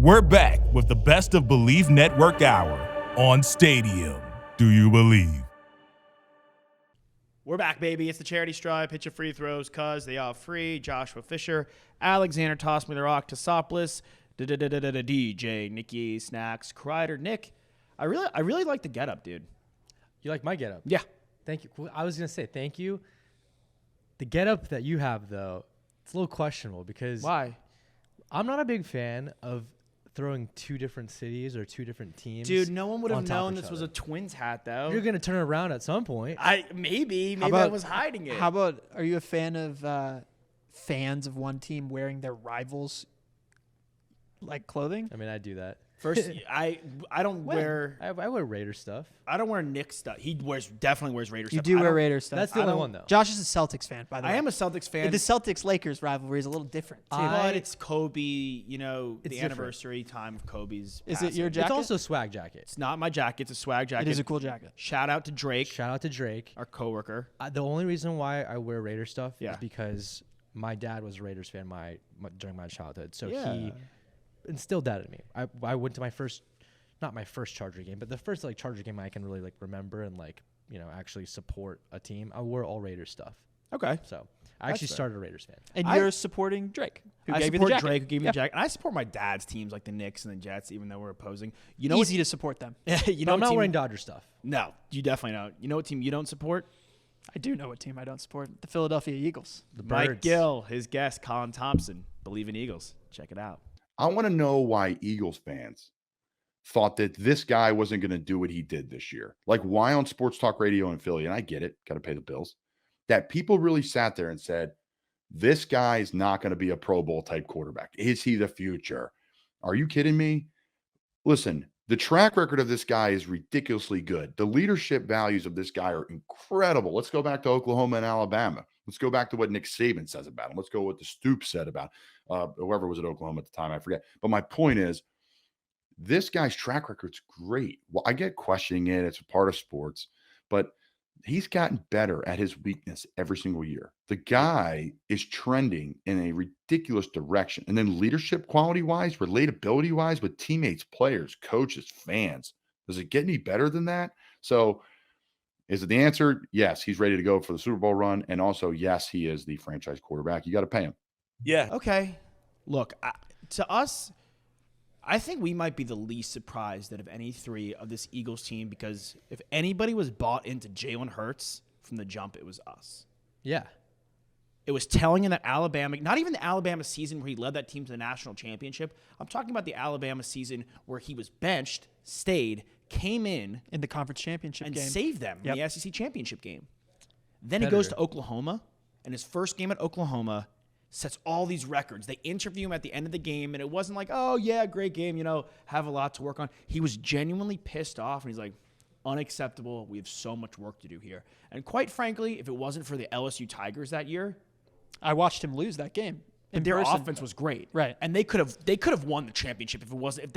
We're back with the best of Bleav Network Hour on Stadium. Do you believe? We're back, baby. It's the charity stripe. Hit your free throws, cuz they are free. Joshua Fisher, Alexander Toss Me the Rock, Tosopoulos, DJ, Nikki, Snacks, Kreider, Nick. I really like the getup, dude. You like my getup? Yeah. Thank you. I was going to say thank you. The getup that you have, though, it's a little questionable because Why? I'm not a big fan of throwing two different cities or two different teams. Dude, no one would have on top known of each this was other. a Twins hat, though. You're going to turn it around at some point. Maybe I about- was hiding it. How about, are you a fan of fans of one team wearing their rivals like clothing? I mean, I do that. First, I don't wear I wear Raider stuff. I don't wear Nick stuff. He definitely wears Raiders You stuff. do I wear don't- Raiders stuff. That's the only one, though. Josh is a Celtics fan, by the way. I am a Celtics fan. The Celtics-Lakers rivalry is a little different, too. But it's Kobe, the different. anniversary time of Kobe's Is passing. it your jacket? It's also a swag jacket. It's not my jacket. It's a swag jacket. It is a cool jacket. Shout out to Drake, Shout out to Drake. our coworker. The only reason why I wear Raider stuff Yeah. is because my dad was a Raiders fan during my childhood. So Yeah. he instilled that in me. I went to my first, not my first Charger game, but the first Charger game I can really remember and actually support a team. I wore all Raiders stuff. Okay. So I actually fair. started a Raiders fan. And I- you're supporting Drake, who I gave you support the jacket. Drake, who gave me Yeah. the jacket. And I support my dad's teams like the Knicks and the Jets, even though we're opposing. You know, Easy to support them. you No, know, I'm what not team, wearing Dodger stuff. No, you definitely don't. You know what team you don't support? I do know what team I don't support. The Philadelphia Eagles. The Mike Birds. Gill, his guest, Colin Thompson. Bleav in Eagles. Check it out. I want to know why Eagles fans thought that this guy wasn't going to do what he did this year. Like, why on sports talk radio in Philly, and I get it, got to pay the bills, that people really sat there and said, this guy is not going to be a Pro Bowl type quarterback. Is he the future? Are you kidding me? Listen, the track record of this guy is ridiculously good. The leadership values of this guy are incredible. Let's go back to Oklahoma and Alabama. Let's go back to what Nick Saban says about him. Let's go with what the Stoops said about whoever was at Oklahoma at the time. I forget. But my point is, this guy's track record's great. Well, I get questioning it. It's a part of sports, but he's gotten better at his weakness every single year. The guy is trending in a ridiculous direction. And then leadership quality-wise, relatability-wise with teammates, players, coaches, fans, does it get any better than that? So is it the answer? Yes, he's ready to go for the Super Bowl run. And also, yes, he is the franchise quarterback. You got to pay him. Yeah. Okay. Look, to us, I think we might be the least surprised out of any three of this Eagles team because if anybody was bought into Jalen Hurts from the jump, it was us. Yeah. It was telling in that Alabama, not even the Alabama season where he led that team to the national championship. I'm talking about the Alabama season where he was benched, stayed, came in In the conference championship and game. saved them in Yep. the SEC championship game. Then he goes to Oklahoma, and his first game at Oklahoma sets all these records. They interview him at the end of the game, and it wasn't like, oh, yeah, great game, have a lot to work on. He was genuinely pissed off, and he's like, unacceptable. We have so much work to do here. And quite frankly, if it wasn't for the LSU Tigers that year, I watched him lose that game. In their person. offense was great. Right. And they could have won the championship if it was an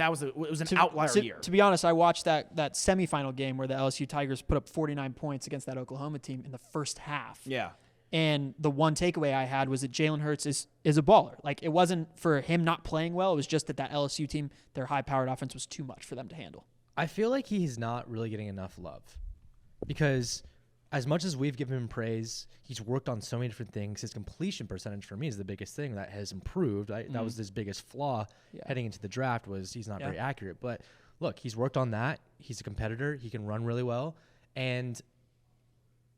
outlier year. To be honest, I watched that semifinal game where the LSU Tigers put up 49 points against that Oklahoma team in the first half. Yeah. And the one takeaway I had was that Jalen Hurts is a baller. Like, it wasn't for him not playing well. It was just that LSU team, their high-powered offense was too much for them to handle. I feel like he's not really getting enough love because as much as we've given him praise, he's worked on so many different things. His completion percentage for me is the biggest thing that has improved. That was his biggest flaw heading into the draft was he's not very accurate. But look, he's worked on that. He's a competitor. He can run really well. And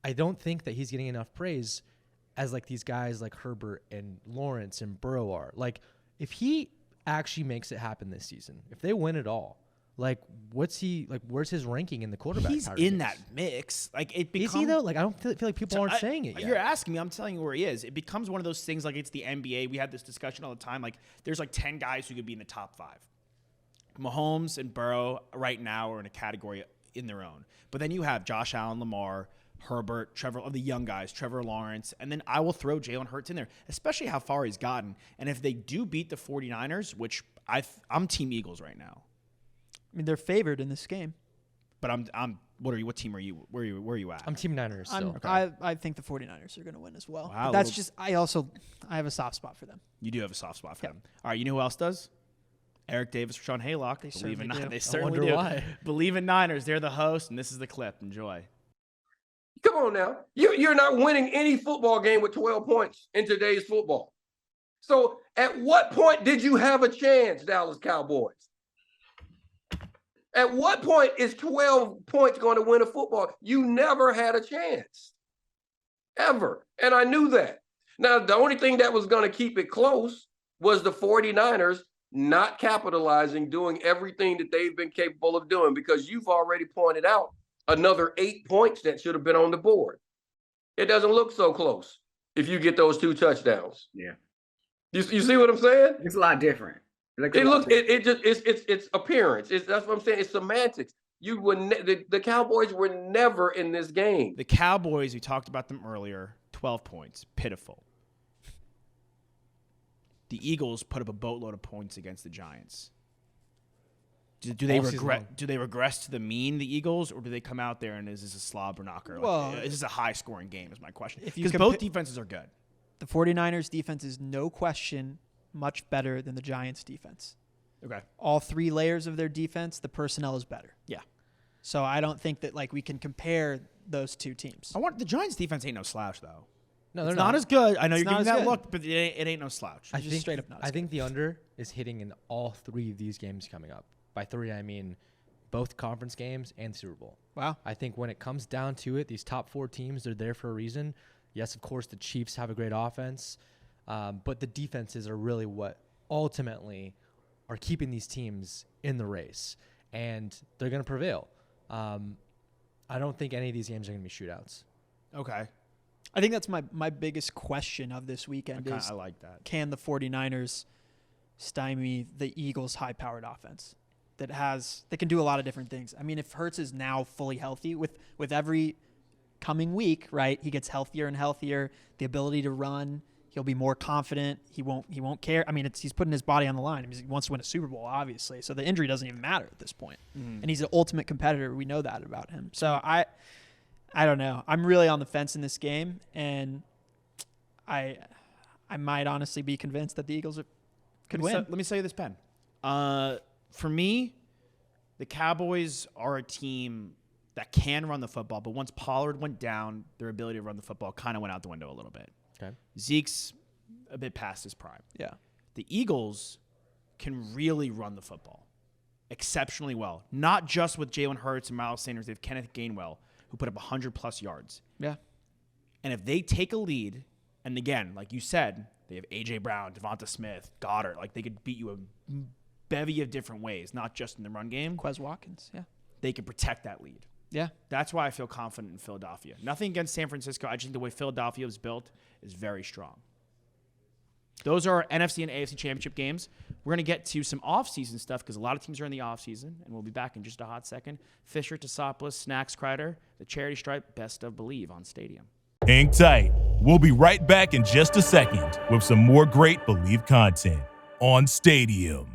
I don't think that he's getting enough praise as these guys like Herbert and Lawrence and Burrow are. Like, if he actually makes it happen this season, if they win it all, where's his ranking in the quarterback? He's in that mix. It becomes, is he though? I don't feel like people aren't saying it yet. You're asking me. I'm telling you where he is. It becomes one of those things like it's the NBA. We have this discussion all the time. There's 10 guys who could be in the top 5. Mahomes and Burrow right now are in a category in their own. But then you have Josh Allen, Lamar, Herbert, Trevor, of the young guys, Trevor Lawrence, and then I will throw Jalen Hurts in there, especially how far he's gotten. And if they do beat the 49ers, which I'm Team Eagles right now. I mean, they're favored in this game. But I'm. What are you? What team are you? Where are you at? I'm Team Niners still. I think the 49ers are going to win as well. Wow, But that's just I have a soft spot for them. You do have a soft spot for them. All right. You know who else does? Eric Davis, Sean Haylock. They Believe in certainly do. They I certainly wonder do. why. Bleav in Niners. They're the host, and this is the clip. Enjoy. Come on now. You're not winning any football game with 12 points in today's football. So at what point did you have a chance, Dallas Cowboys? At what point is 12 points going to win a football? You never had a chance. Ever. And I knew that. Now, the only thing that was going to keep it close was the 49ers not capitalizing, doing everything that they've been capable of doing, because you've already pointed out another 8 points that should have been on the board. It doesn't look so close if you get those 2 touchdowns. Yeah. You see what I'm saying? It's a lot different. It's appearance. That's what I'm saying. It's semantics. The Cowboys were never in this game. The Cowboys, we talked about them earlier, 12 points. Pitiful. The Eagles put up a boatload of points against the Giants. Do they regress to the mean, the Eagles, or do they come out there and is this a slobber knocker? Well, Is this a high-scoring game is my question. If you Because both defenses are good. The 49ers defense is no question much better than the Giants defense. Okay. All 3 layers of their defense, the personnel is better. Yeah. So I don't think that we can compare those 2 teams. The Giants defense ain't no slouch, though. No, they're It's not as good. I know It's you're not giving as that good. look, but it ain't no slouch. I just think straight up not as I think the under is hitting in all 3 of these games coming up. By 3, I mean both conference games and Super Bowl. Wow. I think when it comes down to it, these top 4 teams, they're there for a reason. Yes, of course, the Chiefs have a great offense, but the defenses are really what ultimately are keeping these teams in the race, and they're going to prevail. I don't think any of these games are going to be shootouts. Okay. I think that's my biggest question of this weekend is I like that. can the 49ers stymie the Eagles' high-powered offense that can do a lot of different things? I mean, if Hurts is now fully healthy with every coming week, right? He gets healthier and healthier. The ability to run, he'll be more confident. He won't care. I mean, he's putting his body on the line. I mean, he wants to win a Super Bowl, obviously. So the injury doesn't even matter at this point. Mm-hmm. And he's an ultimate competitor. We know that about him. So I don't know. I'm really on the fence in this game, and I might honestly be convinced that the Eagles could win. Let me say this, Ben. For me, the Cowboys are a team that can run the football, but once Pollard went down, their ability to run the football kind of went out the window a little bit. Okay. Zeke's a bit past his prime. Yeah. The Eagles can really run the football exceptionally well, not just with Jalen Hurts and Miles Sanders. They have Kenneth Gainwell, who put up 100-plus yards. Yeah. And if they take a lead, and again, like you said, they have A.J. Brown, Devonta Smith, Goddard. They could beat you a bevy of different ways, not just in the run game. Quez Watkins, yeah. They could protect that lead. Yeah. That's why I feel confident in Philadelphia. Nothing against San Francisco. I just think the way Philadelphia was built is very strong. Those are our NFC and AFC championship games. We're going to get to some off-season stuff because a lot of teams are in the off-season, and we'll be back in just a hot second. Fisher, Tassopoulos, Snacks, Kreider, the charity stripe, best of Bleav on Stadium. Hang tight. We'll be right back in just a second with some more great Bleav content on Stadium.